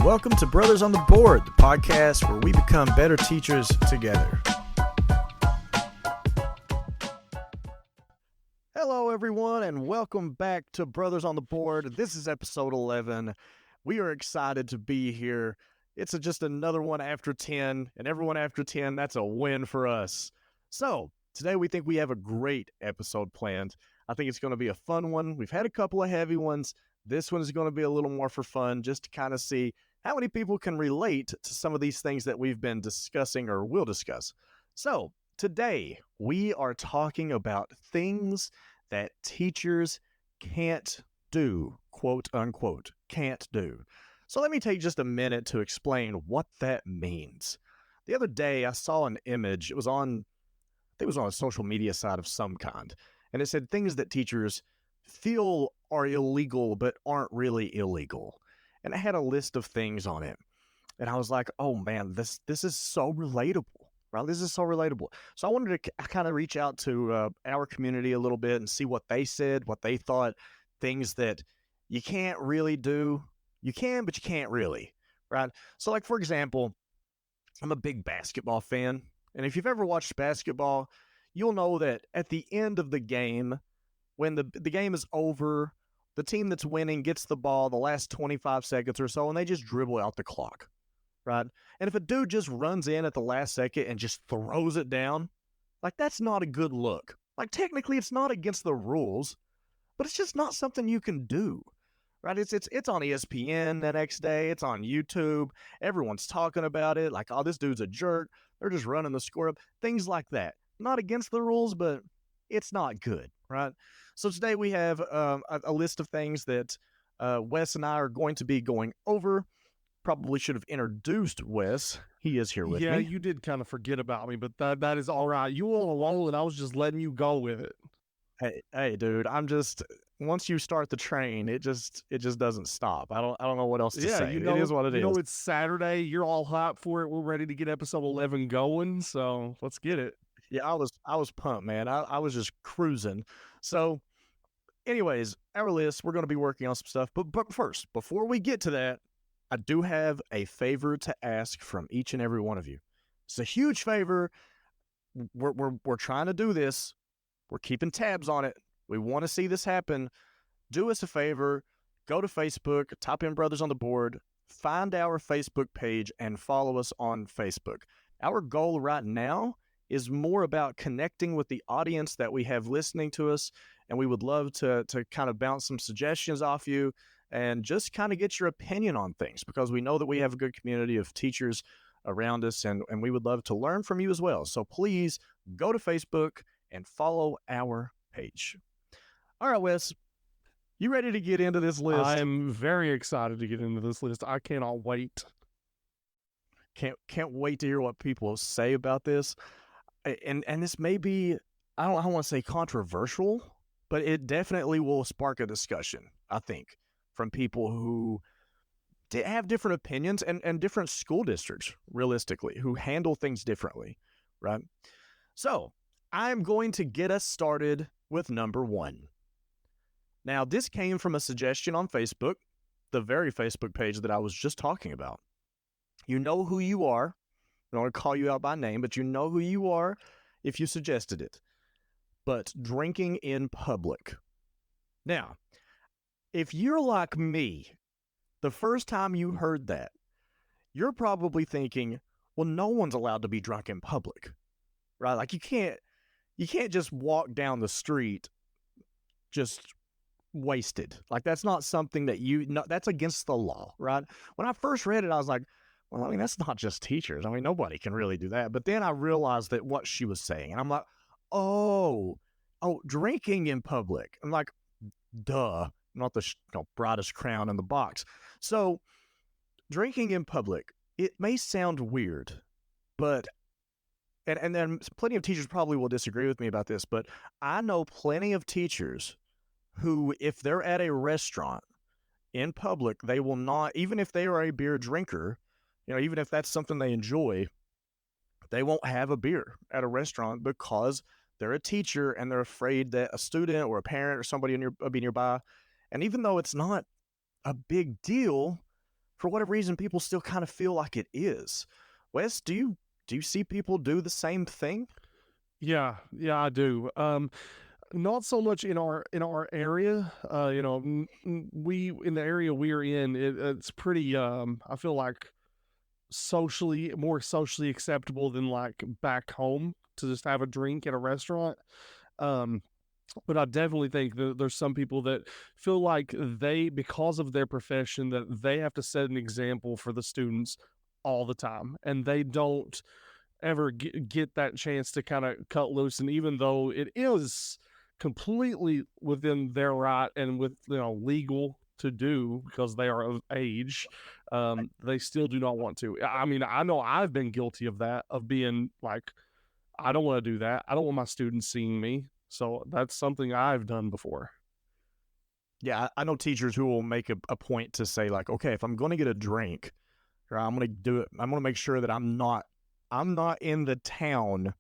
welcome to Brothers on the Board, the podcast where we become better teachers together. Hello, everyone, and welcome back to Brothers on the Board. This is episode 11. We are excited to be here. It's just another one after 10, and everyone after 10, that's a win for us. So, today we think we have a great episode planned. I think it's going to be a fun one. We've had a couple of heavy ones. This one is going to be a little more for fun, just to kind of see how many people can relate to some of these things that we've been discussing or will discuss. So, today we are talking about things that teachers can't do, quote unquote, can't do. So let me take just a minute to explain what that means. The other day I saw an image. It was on a social media site of some kind, and it said things that teachers feel are illegal but aren't really illegal. And it had a list of things on it. And I was like, oh man, this is so relatable. Right? This is so relatable. So I wanted to kind of reach out to our community a little bit and see what they said, what they thought, things that you can't really do. You can, but you can't really, right? So like, for example, I'm a big basketball fan. And if you've ever watched basketball, you'll know that at the end of the game, when the game is over, the team that's winning gets the ball the last 25 seconds or so, and they just dribble out the clock. Right? And if a dude just runs in at the last second and just throws it down, like that's not a good look. Like technically it's not against the rules, but it's just not something you can do. Right? It's on ESPN the next day, it's on YouTube, everyone's talking about it, like, oh, this dude's a jerk, they're just running the score up, things like that. Not against the rules, but it's not good, right? So today we have a list of things that Wes and I are going to be going over. Probably should have introduced Wes. He is here with me. Yeah, you did kind of forget about me, but that is all right. You were on a roll, and I was just letting you go with it. Hey, dude. Once you start the train, it just doesn't stop. I don't know what else to say. It is what it is. You know, it's Saturday. You're all hyped for it. We're ready to get episode 11 going. So let's get it. Yeah, I was pumped, man. I was just cruising. So, anyways, our list. We're going to be working on some stuff, but first, before we get to that, I do have a favor to ask from each and every one of you. It's a huge favor. We're trying to do this. We're keeping tabs on it. We want to see this happen. Do us a favor. Go to Facebook, type in Brothers on the Board, find our Facebook page, and follow us on Facebook. Our goal right now is more about connecting with the audience that we have listening to us, and we would love to kind of bounce some suggestions off you and just kind of get your opinion on things, because we know that we have a good community of teachers around us, and we would love to learn from you as well. So please go to Facebook and follow our page. All right, Wes, you ready to get into this list? I'm very excited to get into this list. I cannot wait. Can't wait to hear what people say about this. And this may be, I don't want to say controversial, but it definitely will spark a discussion, I think, from people who have different opinions and different school districts, realistically, who handle things differently, right? So I'm going to get us started with number 1. Now, this came from a suggestion on Facebook, the very Facebook page that I was just talking about. You know who you are. I don't want to call you out by name, but you know who you are if you suggested it. But drinking in public. Now, if you're like me, the first time you heard that, you're probably thinking, well, no one's allowed to be drunk in public, right? Like you can't just walk down the street just wasted. Like that's not something that that's against the law, right? When I first read it, I was like, well, I mean, that's not just teachers. I mean, nobody can really do that. But then I realized that what she was saying, and I'm like, oh, drinking in public. I'm like, duh. Not the brightest crown in the box. So drinking in public, it may sound weird, but, and then plenty of teachers probably will disagree with me about this, but I know plenty of teachers who, if they're at a restaurant in public, they will not, even if they are a beer drinker, even if that's something they enjoy, they won't have a beer at a restaurant because they're a teacher and they're afraid that a student or a parent or somebody will be nearby. And even though it's not a big deal, for whatever reason, people still kind of feel like it is. Wes, do you see people do the same thing? Yeah, I do. Not so much in our area. We in the area we're in, it's pretty. I feel like more socially acceptable than like back home to just have a drink at a restaurant. Um, but I definitely think that there's some people that feel like because of their profession, that they have to set an example for the students all the time, and they don't ever get that chance to kind of cut loose. And even though it is completely within their right and with legal to do because they are of age, they still do not want to. I mean, I know I've been guilty of that, of being like, I don't want to do that. I don't want my students seeing me. So that's something I've done before. Yeah, I know teachers who will make a point to say like, okay, if I'm going to get a drink, or I'm going to do it, I'm going to make sure that I'm not in the town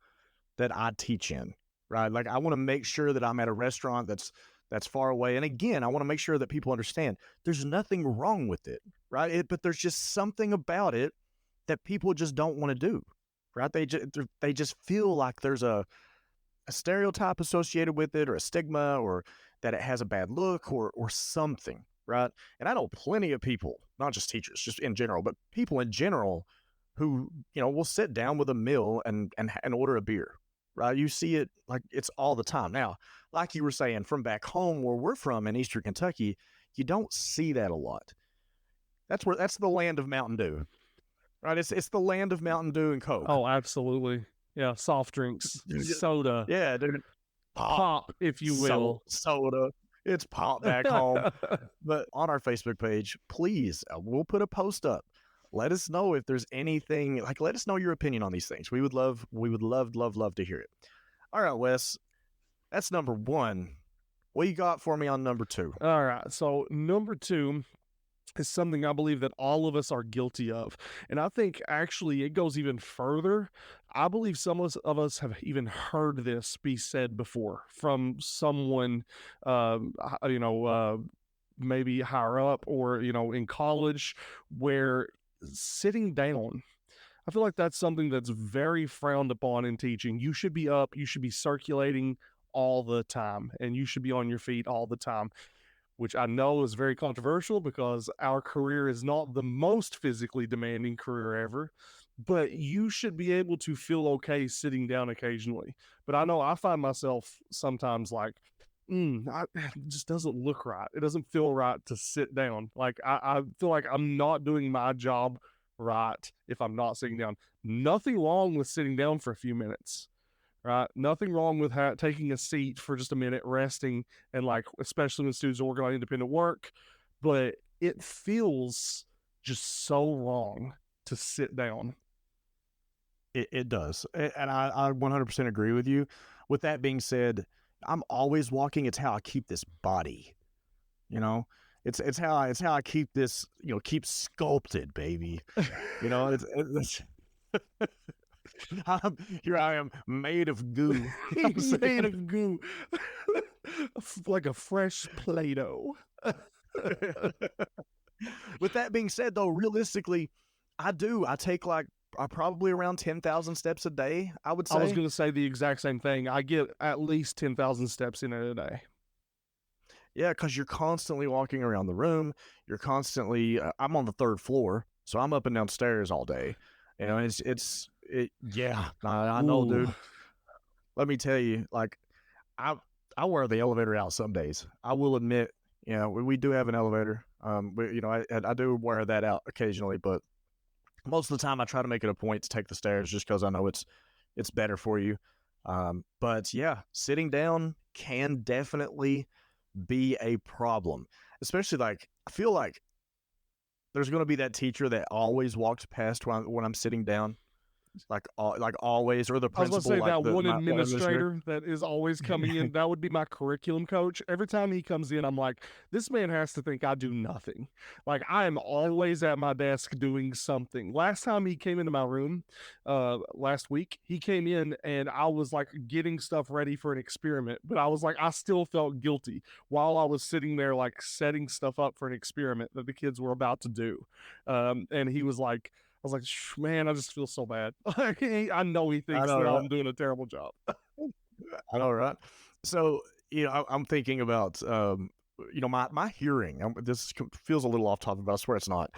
that I teach in, right? Like I want to make sure that I'm at a restaurant that's far away. And again, I want to make sure that people understand there's nothing wrong with it, right? But there's just something about it that people just don't want to do, right? They just feel like there's a stereotype associated with it, or a stigma, or that it has a bad look, or something, right? And I know plenty of people, not just teachers, just in general, but people in general who, will sit down with a meal and order a beer, right? You see it like it's all the time. Now, like you were saying, from back home where we're from in Eastern Kentucky, you don't see that a lot. That's the land of Mountain Dew, right? It's the land of Mountain Dew and Coke. Oh, absolutely. Yeah, soft drinks, soda. Yeah, dude. Pop, if you will. Soda. It's pop back home. But on our Facebook page, please, we'll put a post up. Let us know if there's anything, like, let us know your opinion on these things. We would love to hear it. All right, Wes, that's number one. What you got for me on number two? All right, so number two is something I believe that all of us are guilty of. And I think actually it goes even further. I believe some of us have even heard this be said before from someone, maybe higher up, or, in college, where sitting down, I feel like that's something that's very frowned upon in teaching. You should be up, you should be circulating all the time, and you should be on your feet all the time, which I know is very controversial because our career is not the most physically demanding career ever, but you should be able to feel okay sitting down occasionally. But I know I find myself sometimes like, it just doesn't look right. It doesn't feel right to sit down. Like I feel like I'm not doing my job right if I'm not sitting down. Nothing wrong with sitting down for a few minutes. Right? Nothing wrong with taking a seat for just a minute, resting, and like, especially when students are working on independent work, but it feels just so wrong to sit down. It does. And I 100% agree with you. With that being said, I'm always walking. It's how I keep this body, it's how I keep this, keep sculpted, baby. It's here I am, made of goo. Made of goo. Like a fresh Play-Doh. With that being said, though, realistically, I take like probably around 10,000 steps a day, I would say. I was going to say the exact same thing. I get at least 10,000 steps in a day. Yeah, because you're constantly walking around the room. You're constantly, I'm on the third floor, so I'm up and down stairs all day. Yeah, I know, dude. Let me tell you, like, I wear the elevator out some days. I will admit, we do have an elevator. I do wear that out occasionally, but most of the time I try to make it a point to take the stairs just because I know it's better for you. But yeah, sitting down can definitely be a problem, especially like I feel like there's going to be that teacher that always walks past when I'm sitting down. like always, or the I was going to principal, say like that one my administrator. administrator that is always coming in, that would be my curriculum coach. Every time he comes in, I'm like, this man has to think I do nothing. Like, I am always at my desk doing something. Last time he came into my room, last week, he came in and I was like getting stuff ready for an experiment, but I was like, I still felt guilty while I was sitting there, like setting stuff up for an experiment that the kids were about to do. And he was like, I was like, man, I just feel so bad. I know he I thinks know, that right? I'm doing a terrible job. I know, right? So, I'm thinking about, my hearing. Feels a little off topic, but I swear it's not.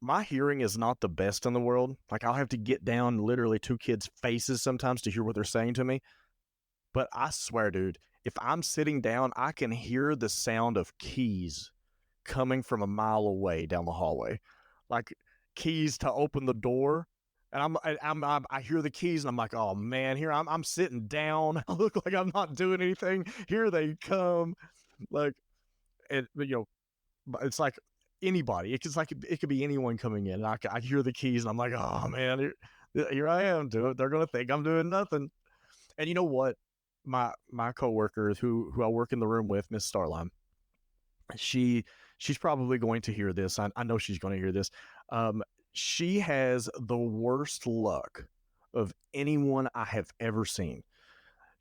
My hearing is not the best in the world. Like, I'll have to get down literally two kids' faces sometimes to hear what they're saying to me. But I swear, dude, if I'm sitting down, I can hear the sound of keys coming from a mile away down the hallway. Like, keys to open the door. And I hear the keys and I'm like, oh man, here I'm sitting down. I look like I'm not doing anything. Here they come. Like, it's like anybody. It's like it could be anyone coming in. I hear the keys and I'm like, oh man, here I am. They're gonna think I'm doing nothing. And you know what? My coworker who I work in the room with, Miss Starline, she's probably going to hear this. I know she's going to hear this. She has the worst luck of anyone I have ever seen.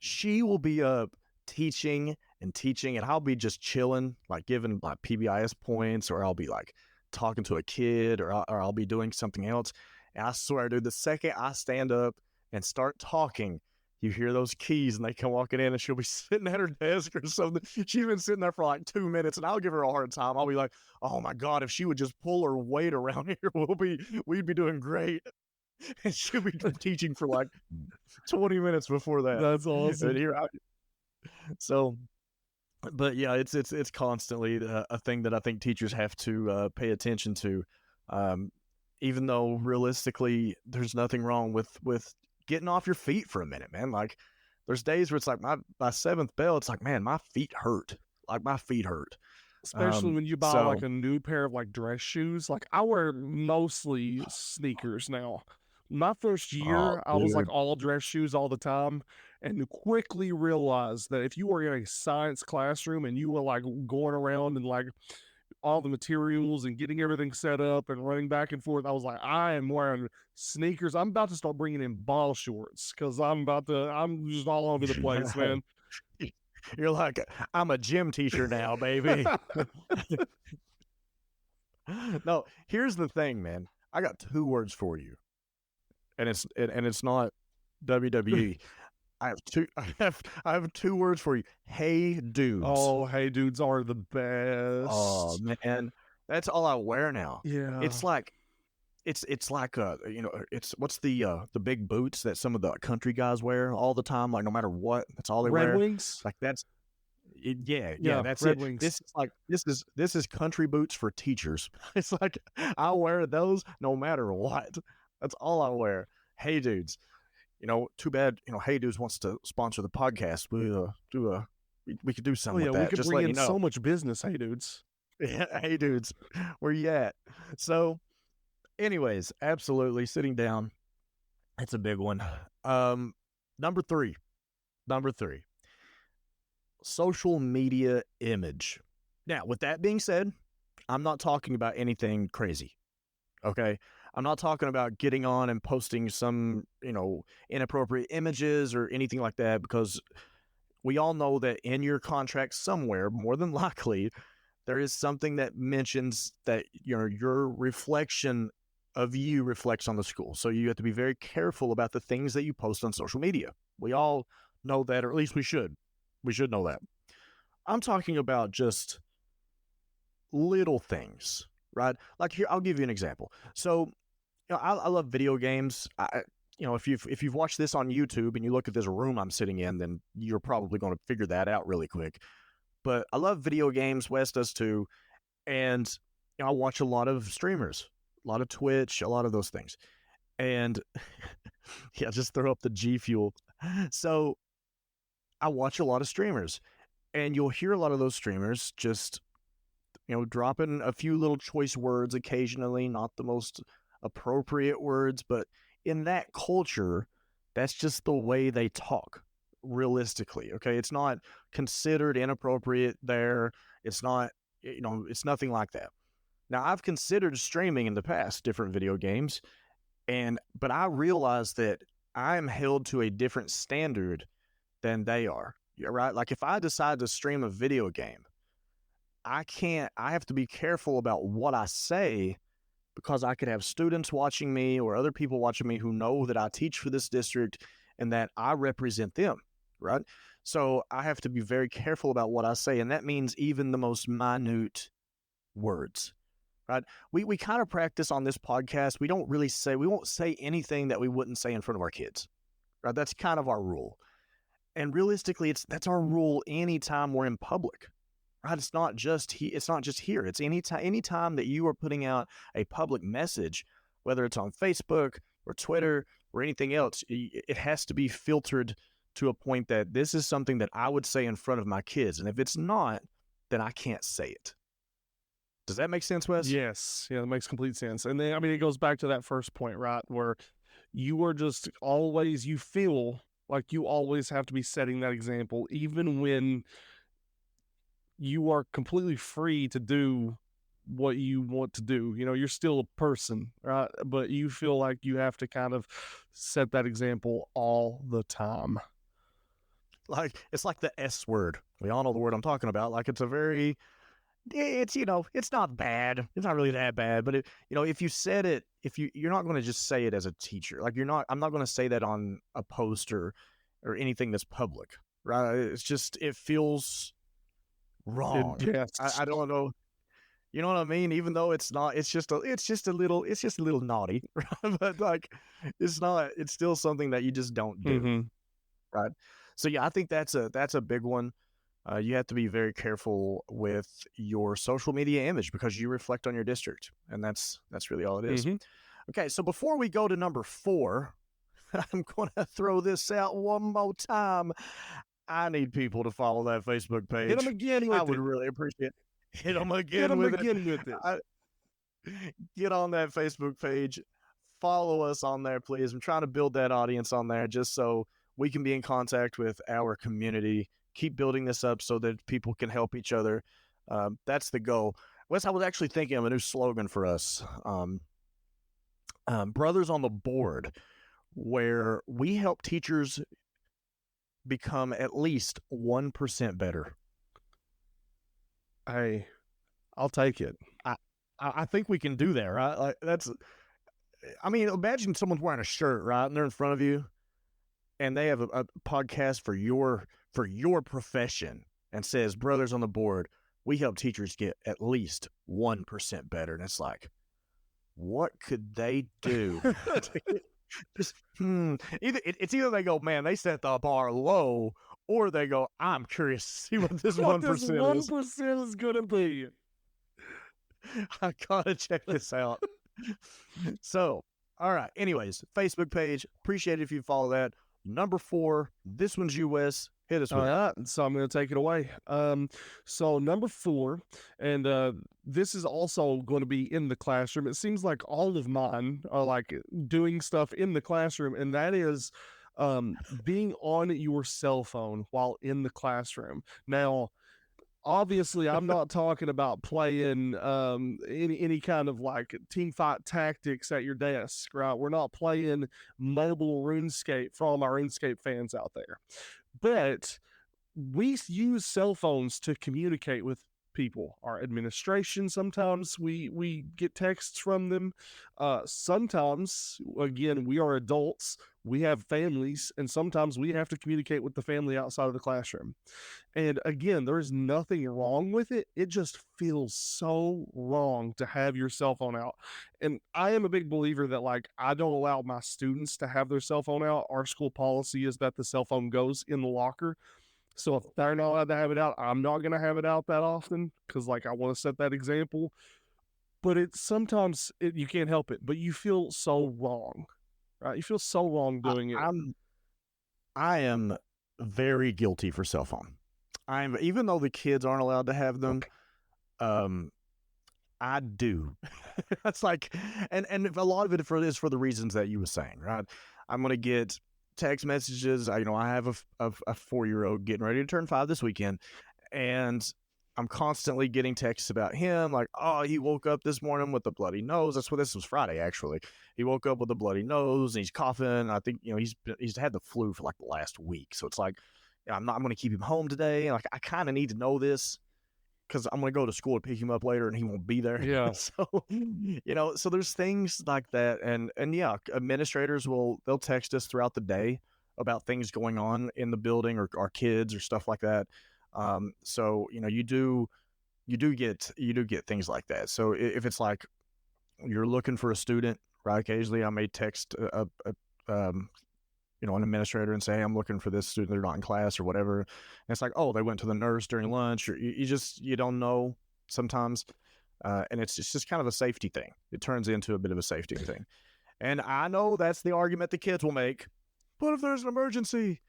She will be up teaching, and I'll be just chilling, like giving like PBIS points, or I'll be like talking to a kid, or I'll be doing something else. And I swear, dude, the second I stand up and start talking, you hear those keys and they come walking in, and she'll be sitting at her desk or something. She's been sitting there for like 2 minutes, and I'll give her a hard time. I'll be like, oh my God, if she would just pull her weight around here, we'd be doing great. And she'll be teaching for like 20 minutes before that. That's awesome. So, but yeah, it's constantly a thing that I think teachers have to pay attention to. Even though realistically, there's nothing wrong with getting off your feet for a minute, man. Like, there's days where it's like my seventh bell, it's like, man, my feet hurt. Like, my feet hurt. Especially when you buy like a new pair of like dress shoes. Like, I wear mostly sneakers now. My first year, I was like all dress shoes all the time, and quickly realized that if you were in a science classroom and you were like going around and like all the materials and getting everything set up and running back and forth, I was like, I am wearing sneakers. I'm about to start bringing in ball shorts because I'm just all over the place, man. You're like, I'm a gym teacher now, baby. No, here's the thing, man. I got 2 words for you, and it's not WWE. I have 2 words for you. Hey dudes. Oh, hey dudes are the best. Oh man, that's all I wear now. Yeah, it's like it's it's what's the big boots that some of the country guys wear all the time, like no matter what, that's all they wear. Red Wings. Like that's yeah, that's Red it. Wings. This is country boots for teachers. It's like I wear those no matter what. That's all I wear. Hey dudes. Too bad, Hey Dudes wants to sponsor the podcast. We could do something with that. We could Just bring in you know. so much business, Hey Dudes. Yeah, Hey Dudes, where you at? So, anyways, absolutely, sitting down, that's a big one. Number three, social media image. Now, with that being said, I'm not talking about anything crazy, okay? I'm not talking about getting on and posting some, inappropriate images or anything like that, because we all know that in your contract somewhere, more than likely, there is something that mentions that your reflection of you reflects on the school. So you have to be very careful about the things that you post on social media. We all know that, or at least we should. We should know that. I'm talking about just little things, right? Like here, I'll give you an example. So, I love video games. If you've watched this on YouTube and you look at this room I'm sitting in, then you're probably going to figure that out really quick. But I love video games. Wes does too. And I watch a lot of streamers, a lot of Twitch, a lot of those things. And yeah, just throw up the G Fuel. So I watch a lot of streamers, and you'll hear a lot of those streamers just, dropping a few little choice words occasionally, not the most appropriate words, but in that culture, that's just the way they talk realistically. Okay. It's not considered inappropriate there. It's not, it's nothing like that. Now, I've considered streaming in the past different video games, but I realize that I am held to a different standard than they are. Right? Like if I decide to stream a video game, I have to be careful about what I say because I could have students watching me or other people watching me who know that I teach for this district and that I represent them, right? So I have to be very careful about what I say, and that means even the most minute words, right? We kind of practice on this podcast. We won't say anything that we wouldn't say in front of our kids, right? That's kind of our rule. And realistically, that's our rule anytime we're in public. Right? It's not just here. It's anytime that you are putting out a public message, whether it's on Facebook or Twitter or anything else, it has to be filtered to a point that this is something that I would say in front of my kids. And if it's not, then I can't say it. Does that make sense, Wes? Yes. Yeah, that makes complete sense. And then, it goes back to that first point, right? Where you are just always, you feel like you always have to be setting that example, even when you are completely free to do what you want to do. You're still a person, right? But you feel like you have to kind of set that example all the time. Like, it's like the S word. We all know the word I'm talking about. Like, it's not bad. It's not really that bad. But if you said it, you're not going to just say it as a teacher. Like I'm not going to say that on a poster or anything that's public, right? It's just, it feels wrong. Yes. I don't know. You know what I mean? Even though it's not, it's just a little naughty, right? But like, it's still something that you just don't do. Right. So yeah, I think that's a big one. You have to be very careful with your social media image because you reflect on your district, and that's really all it is. Okay. So before we go to number 4, I'm going to throw this out one more time. I need people to follow that Facebook page. Hit them again with it. I would really appreciate it. Hit them again Hit them with again with it. Get on that Facebook page. Follow us on there, please. I'm trying to build that audience on there just so we can be in contact with our community. Keep building this up so that people can help each other. That's the goal. Wes, I was actually thinking of a new slogan for us. Brothers on the Board, where we help teachers become at least 1% better. Hey, I'll take it. I think we can do that, right? Like imagine someone's wearing a shirt, right? And they're in front of you and they have a podcast for your profession and says, Brothers on the Board, we help teachers get at least 1% better. And it's like, what could they do? It's either they go, man, they set the bar low, or they go, I'm curious to see what this 1% is. 1% is going to be. I gotta check this out. So, all right. Anyways, Facebook page. Appreciate it if you follow that. Number 4. This one's you, Wes. Hit us with it. All right, so I'm going to take it away. So number 4, and this is also going to be in the classroom. It seems like all of mine are like doing stuff in the classroom, and that is being on your cell phone while in the classroom. Now, obviously, I'm not talking about playing any kind of like team fight tactics at your desk, right? We're not playing mobile RuneScape for all my RuneScape fans out there. But we use cell phones to communicate with people. Our administration, sometimes we get texts from them. Sometimes, again, we are adults. We have families, and sometimes we have to communicate with the family outside of the classroom. And again, there is nothing wrong with it. It just feels so wrong to have your cell phone out. And I am a big believer that, like, I don't allow my students to have their cell phone out. Our school policy is that the cell phone goes in the locker. So if they're not allowed to have it out, I'm not going to have it out that often because, like, I want to set that example. But sometimes you can't help it, but you feel so wrong, right? You feel so wrong doing it. I am very guilty for cell phone. Even though the kids aren't allowed to have them, I do. That's like, and a lot of it is for the reasons that you were saying, right? I'm gonna get text messages. I have a 4-year-old getting ready to turn 5 this weekend, and I'm constantly getting texts about him, like, oh, he woke up this morning with a bloody nose. This was Friday actually. He woke up with a bloody nose and he's coughing. I think he's had the flu for like the last week, so it's like, I'm going to keep him home today. Like, I kind of need to know this because I'm going to go to school to pick him up later and he won't be there. Yeah. So, so there's things like that. And yeah, administrators they'll text us throughout the day about things going on in the building or our kids or stuff like that. So, you do get things like that. So if it's like you're looking for a student, right? Occasionally I may text an administrator and say, hey, I'm looking for this student. They're not in class or whatever. And it's like, oh, they went to the nurse during lunch, or you don't know sometimes. And it's just kind of a safety thing. It turns into a bit of a safety thing. And I know that's the argument the kids will make. But if there's an emergency,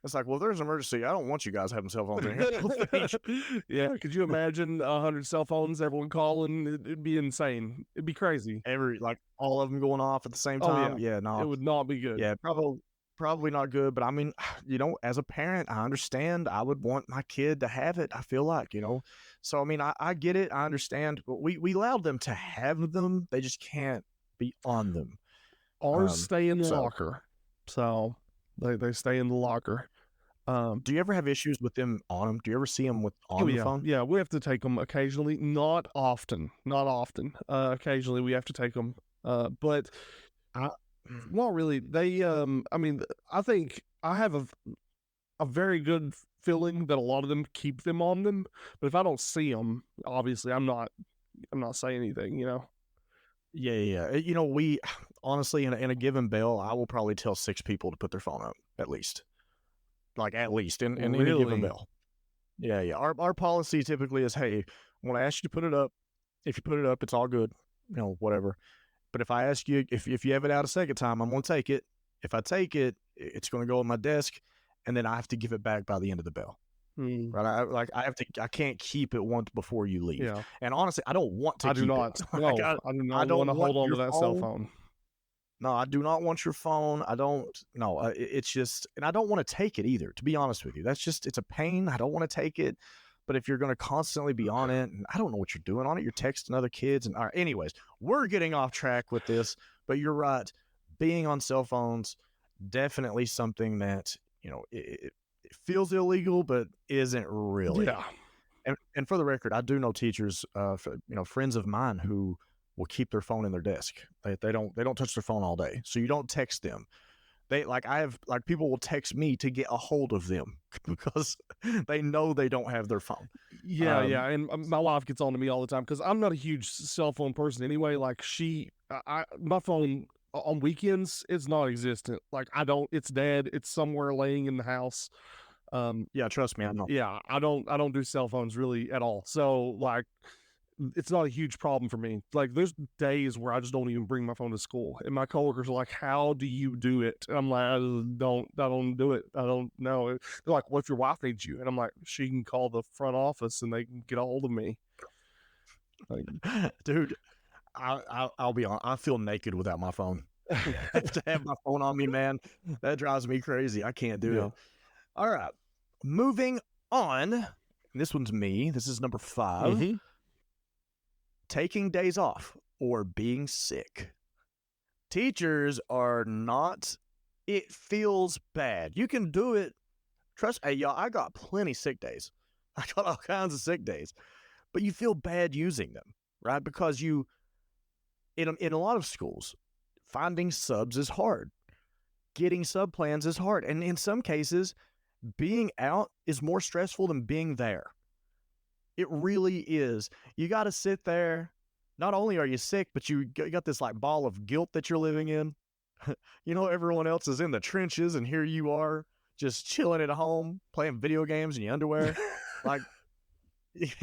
it's like, well, if there's an emergency, I don't want you guys having cell phones in here. Yeah, could you imagine 100 cell phones, everyone calling? It'd be insane. It'd be crazy. All of them going off at the same time. Oh, yeah, no, it would not be good. Yeah, probably not good. But I mean, as a parent, I understand. I would want my kid to have it. I feel like, So I mean, I get it. I understand. But we allowed them to have them. They just can't be on them. Ours stay in the locker, so they stay in the locker. Do you ever have issues with them on them? Do you ever see them on the phone? Yeah, we have to take them occasionally. Not often. Occasionally we have to take them. But not really. They, I mean, I think I have a very good feeling that a lot of them keep them on them. But if I don't see them, obviously I'm not saying anything, Yeah. We honestly, in a given bail, I will probably tell 6 people to put their phone up at least. Like at least in any given bail. Yeah. Our policy typically is, hey, when I ask you to put it up, if you put it up, it's all good, whatever. But if I ask you, if you have it out a second time, I'm going to take it. If I take it, it's going to go on my desk, and then I have to give it back by the end of the bail. Right? I can't keep it once before you leave. Yeah. And honestly, I don't want to. I do not. No, I do not want to hold on to that cell phone. No, I do not want your phone. I don't. No, it's just, and I don't want to take it either. To be honest with you, it's a pain. I don't want to take it. But if you're going to constantly be on it, and I don't know what you're doing on it, you're texting other kids. And all right, anyways, we're getting off track with this. But you're right. Being on cell phones, definitely something that, it feels illegal, but isn't really. Yeah. And for the record, I do know teachers, friends of mine who will keep their phone in their desk. They don't touch their phone all day. So you don't text them. People will text me to get a hold of them because they know they don't have their phone. Yeah. And my wife gets on to me all the time because I'm not a huge cell phone person anyway. Like my phone on weekends is non-existent. Like it's dead. It's somewhere laying in the house. Yeah, trust me, I know. Yeah, I don't do cell phones really at all. So like, it's not a huge problem for me. Like, there's days where I just don't even bring my phone to school, and my coworkers are like, "How do you do it?" And I'm like, "I don't do it. I don't know." They're like, "What if your wife needs you?" And I'm like, "She can call the front office and they can get a hold of me." Like, dude, I'll be honest. I feel naked without my phone. To have my phone on me, man, that drives me crazy. I can't do it. All right, moving on. This one's me. This is number 5. Mm-hmm. Taking days off or being sick. Teachers are not. It feels bad. You can do it. Trust. Hey, y'all, I got plenty sick days. I got all kinds of sick days, but you feel bad using them, right? Because in a lot of schools, finding subs is hard. Getting sub plans is hard, and in some cases, being out is more stressful than being there. It really is. You got to sit there. Not only are you sick, but you got this like ball of guilt that you're living in. Everyone else is in the trenches, and here you are just chilling at home, playing video games in your underwear. Like, this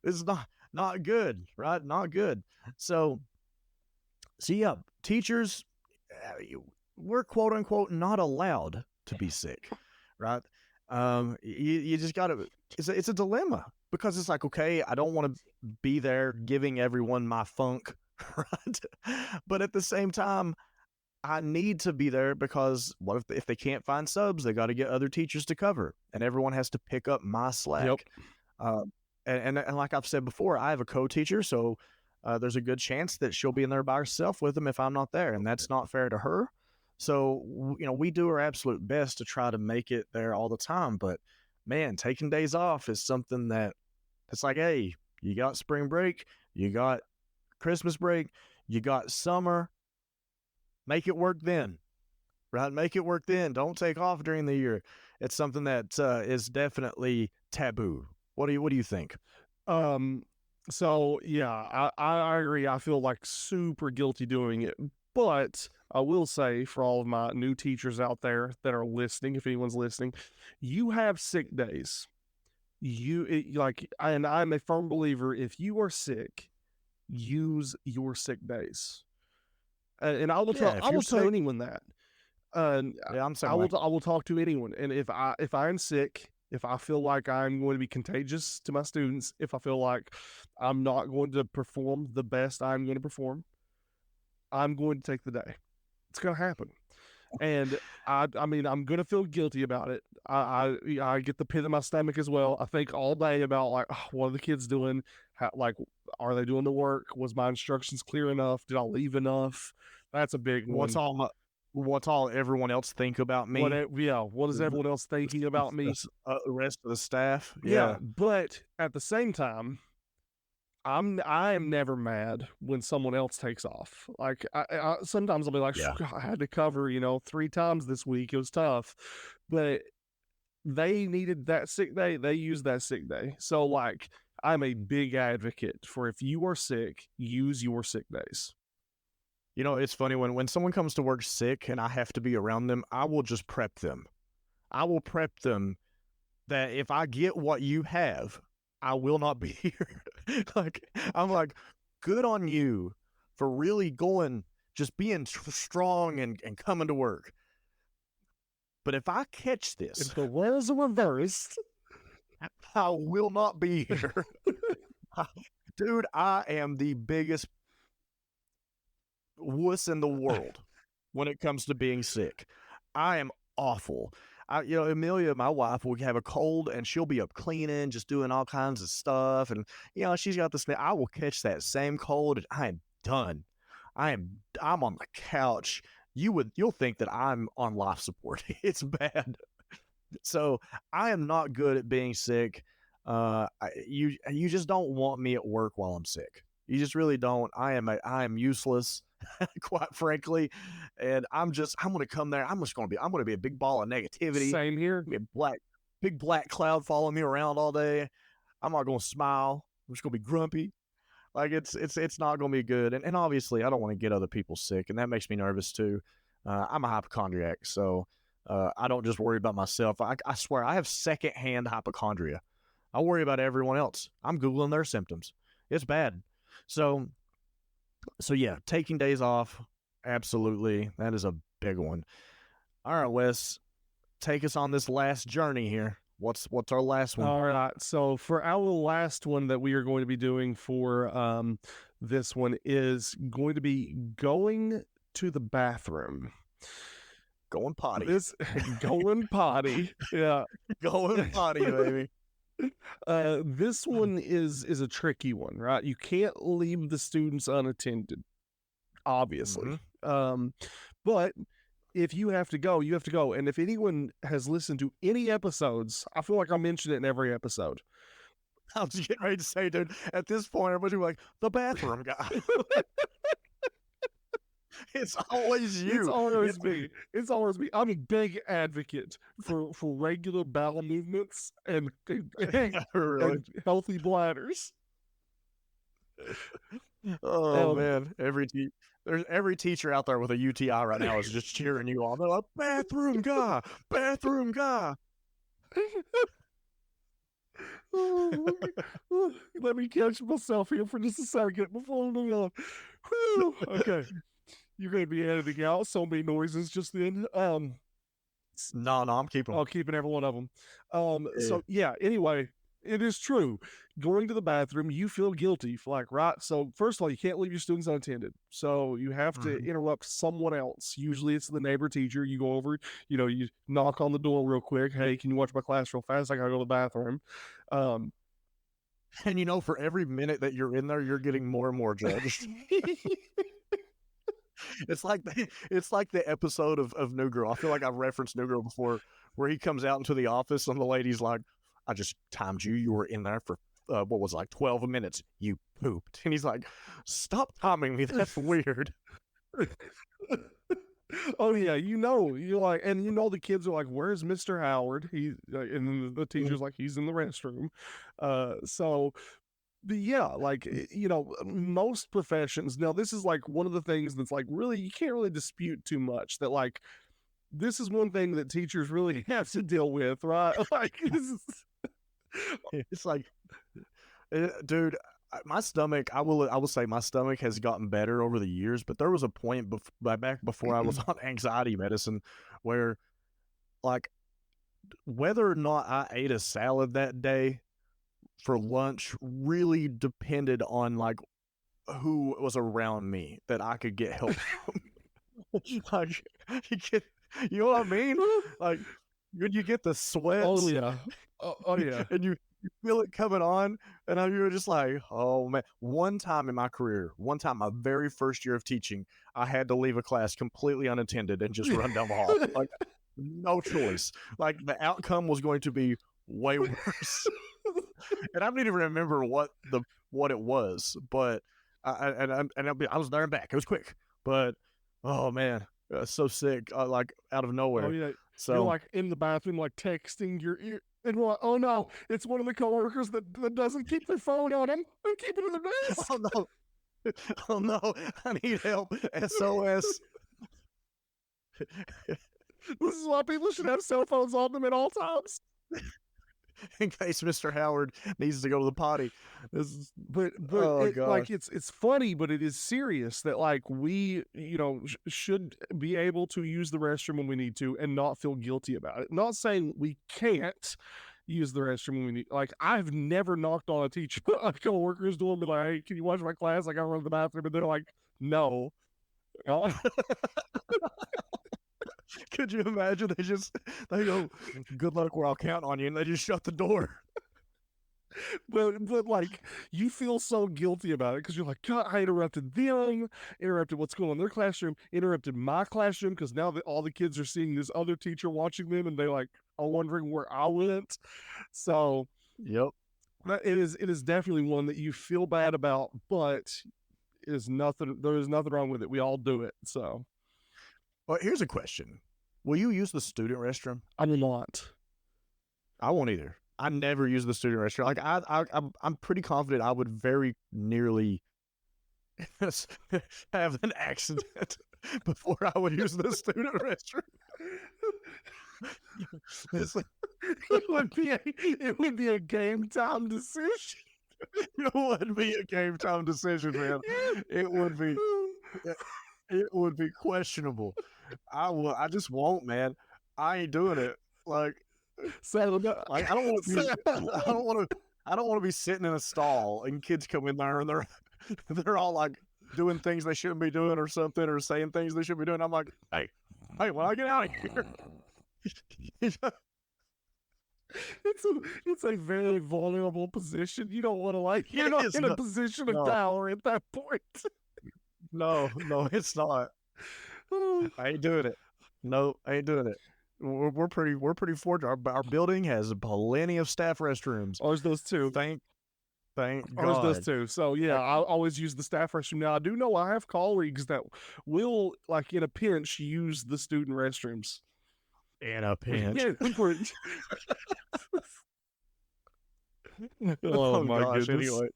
is not good, right? Not good. So yeah, teachers, we're quote unquote not allowed to be sick, right? You just gotta. It's a dilemma because it's like, okay, I don't want to be there giving everyone my funk, right? But at the same time, I need to be there because what if they can't find subs? They got to get other teachers to cover, and everyone has to pick up my Yep. slack. Uh, and like I've said before, I have a co-teacher, so there's a good chance that she'll be in there by herself with them if I'm not there, and that's not fair to her. So we do our absolute best to try to make it there all the time. But man, taking days off is something that it's like, hey, you got spring break, you got Christmas break, you got summer. Make it work then, right? Make it work then. Don't take off during the year. It's something that is definitely taboo. What do you think? Um, so yeah, I agree. I feel like super guilty doing it. But I will say for all of my new teachers out there that are listening, if anyone's listening, you have sick days. And I'm a firm believer, if you are sick, use your sick days. And I will Yeah, tell if I you're will tell sick, anyone that. And yeah, I'm the I same way. will talk to anyone. And if I'm sick, if I feel like I'm going to be contagious to my students, if I feel like I'm not going to perform the best I'm going to perform, I'm going to take the day. It's going to happen. And I mean, I'm going to feel guilty about it. I get the pit in my stomach as well. I think all day about like, oh, what are the kids doing? Like, are they doing the work? Was my instructions clear enough? Did I leave enough? That's a big What's one. all everyone else think about What? me? Yeah. What is everyone else thinking about me? The rest of the staff. Yeah, Yeah, but at the same time, I am never mad when someone else takes off. Like sometimes I'll be like, yeah. I had to cover 3 times this week. It was tough, but they needed that sick day. They used that sick day. So like, I'm a big advocate for if you are sick, use your sick days. It's funny when someone comes to work sick and I have to be around them, I will just prep them. I will prep them that if I get what you have, I will not be here. I'm like, good on you for really just being strong and coming to work. But if I catch this, If the roles are reversed, I will not be here. Dude, I am the biggest wuss in the world when it comes to being sick. I am awful. Amelia, my wife, will have a cold and she'll be up cleaning, just doing all kinds of stuff. And, she's got this, I will catch that same cold and I am done. I'm on the couch. You'll think that I'm on life support. It's bad. So I am not good at being sick. You just don't want me at work while I'm sick. You just really don't. I am useless, quite frankly, and I'm going to come there. I'm going to be a big ball of negativity. same here. Be a big black cloud following me around all day. I'm not going to smile. I'm just going to be grumpy. Like it's not going to be good. And obviously, I don't want to get other people sick, and that makes me nervous too. I'm a hypochondriac, so I don't just worry about myself. I swear, I have secondhand hypochondria. I worry about everyone else. I'm Googling their symptoms. It's bad. So yeah, taking days off, absolutely. That is a big one. All right, Wes, take us on this last journey here. What's our last one? All right. So for our last one that we are going to be doing for this one is going to be going to the bathroom. Going potty. Going potty. Yeah. Going potty, baby. This one is a tricky one, right? You can't leave the students unattended, obviously. Mm-hmm. But if you have to go, you have to go. And if anyone has listened to any episodes, I feel like I mention it in every episode. I was getting ready to say, dude, at this point, everybody's like, the bathroom guy. It's always you. It's always me. I'm a big advocate for regular bowel movements and really? and healthy bladders. Oh man, there's every teacher out there with a UTI right now is just cheering you on. They're like, bathroom guy, bathroom guy. Let me catch myself here for just a second before we move on. Okay. You're going to be editing out so many noises just then. No, I'm keeping them. Oh, keeping every one of them. Yeah. So yeah. Anyway, it is true. Going to the bathroom, you feel guilty. Like, right. So first of all, you can't leave your students unattended. So you have to interrupt someone else. Usually it's the neighbor teacher. You go over, you knock on the door real quick. Hey, can you watch my class real fast? I gotta go to the bathroom. And for every minute that you're in there, you're getting more and more judged. It's like the episode of New Girl. I feel like I've referenced New Girl before, where he comes out into the office and the lady's like, "I just timed you. You were in there for what was it, like 12 minutes. You pooped." And he's like, "Stop timing me. That's weird." Oh yeah, you're like, and the kids are like, "Where's Mr. Howard?" And the teacher's like, "He's in the restroom." So but yeah, like, most professions. Now, this is like one of the things that's like really, you can't really dispute too much, that like, this is one thing that teachers really have to deal with, right? Like, It's like, dude, my stomach, I will say my stomach has gotten better over the years, but there was a point back before I was on anxiety medicine where, like, whether or not I ate a salad that day for lunch really depended on like who was around me that I could get help from. Like, you know what I mean? Like, when you get the sweats, oh yeah, oh yeah, and you feel it coming on, and you're just like, oh man. One time in my career, my very first year of teaching, I had to leave a class completely unattended and just run down the hall. Like, no choice. Like, the outcome was going to be way worse. And I don't even remember what it was, but I was there and back. It was quick, but oh man, so sick, like out of nowhere. oh yeah. So You're like in the bathroom, like texting your ear, and we're like, oh no, it's one of the coworkers that doesn't keep their phone on him. They keep it in the desk. oh no, oh no, I need help. SOS. This is why people should have cell phones on them at all times. In case Mr. Howard needs to go to the potty. But like, it's funny, but it is serious that like we should be able to use the restroom when we need to and not feel guilty about it. Not saying we can't use the restroom when we need. Like, I've never knocked on a coworker's door and be like, "Hey, can you watch my class? I gotta run to the bathroom," and they're like, "No." Could you imagine? They go, "Good luck, we're all counting on you," and they just shut the door. But like, you feel so guilty about it because you're like, God, I interrupted them, interrupted what's going on in their classroom, interrupted my classroom, because now that all the kids are seeing this other teacher watching them, and they like are wondering where I went. So Yep. it is definitely one that you feel bad about, but there is nothing wrong with it. We all do it. So, Well, here's a question: will you use the student restroom? I will not. I won't either. I never use the student restroom. Like, I'm pretty confident I would very nearly have an accident before I would use the student restroom. It would be a game time decision. It would be a game time decision, man. It would be. It would be questionable. I just won't, man. I ain't doing it. Like, I don't want to. I don't want to be sitting in a stall and kids come in there and they're all like doing things they shouldn't be doing or something, or saying things they shouldn't be doing. I'm like, hey, when I get out of here. It's a very vulnerable position. You don't want to, like, you're not in a position of power at that point. No, it's not. I ain't doing it. No, I ain't doing it. We're pretty fortunate. Our building has plenty of staff restrooms. Ours does too. Thank God. Ours does too. So yeah, I always use the staff restroom. Now I do know I have colleagues that will, like, in a pinch, use the student restrooms. In a pinch. Oh my goodness. Anyway.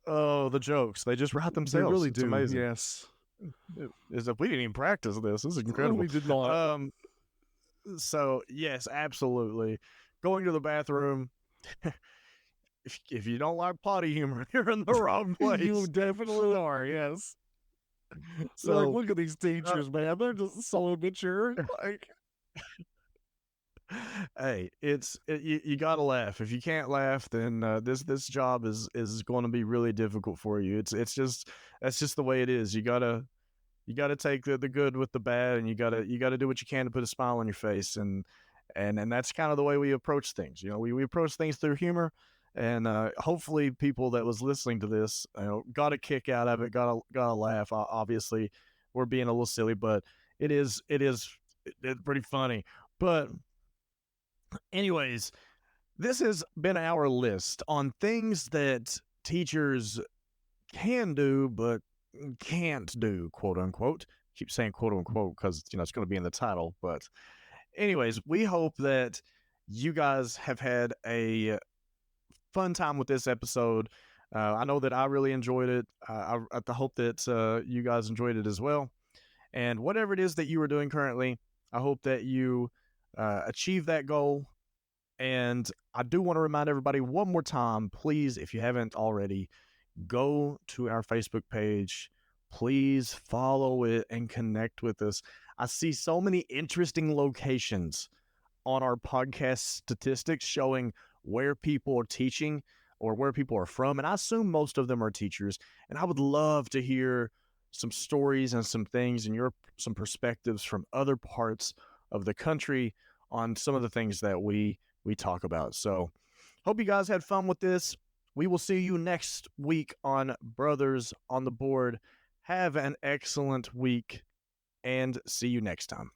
Oh, the jokes. They just write themselves. They really it's do. Amazing. Yes. As if we didn't even practice this. This is incredible. We did not. So yes, absolutely. Going to the bathroom. If you don't like potty humor, you're in the wrong place. You definitely are. Yes. So, like, look at these teachers, man. They're just so immature. Like, Hey, you gotta laugh. If you can't laugh, then this job is going to be really difficult for you. It's just that's just the way it is. You gotta take the good with the bad, and you gotta do what you can to put a smile on your face, and that's kind of the way we approach things. We approach things through humor, and hopefully people that was listening to this, got a kick out of it, got a laugh. Obviously, we're being a little silly, but it's pretty funny. But anyways, this has been our list on things that teachers can do but can't do, quote unquote. Keep saying quote unquote because it's going to be in the title. But anyways, we hope that you guys have had a fun time with this episode. I know that I really enjoyed it. I hope that you guys enjoyed it as well. And whatever it is that you are doing currently, I hope that you achieve that goal. And I do want to remind everybody one more time, please, if you haven't already, go to our Facebook page. Please follow it and connect with us. I see so many interesting locations on our podcast statistics showing where people are teaching or where people are from. And I assume most of them are teachers. And I would love to hear some stories and some things and some perspectives from other parts of the country on some of the things that we talk about. So hope you guys had fun with this. We will see you next week on Brothers on the Board. Have an excellent week and see you next time.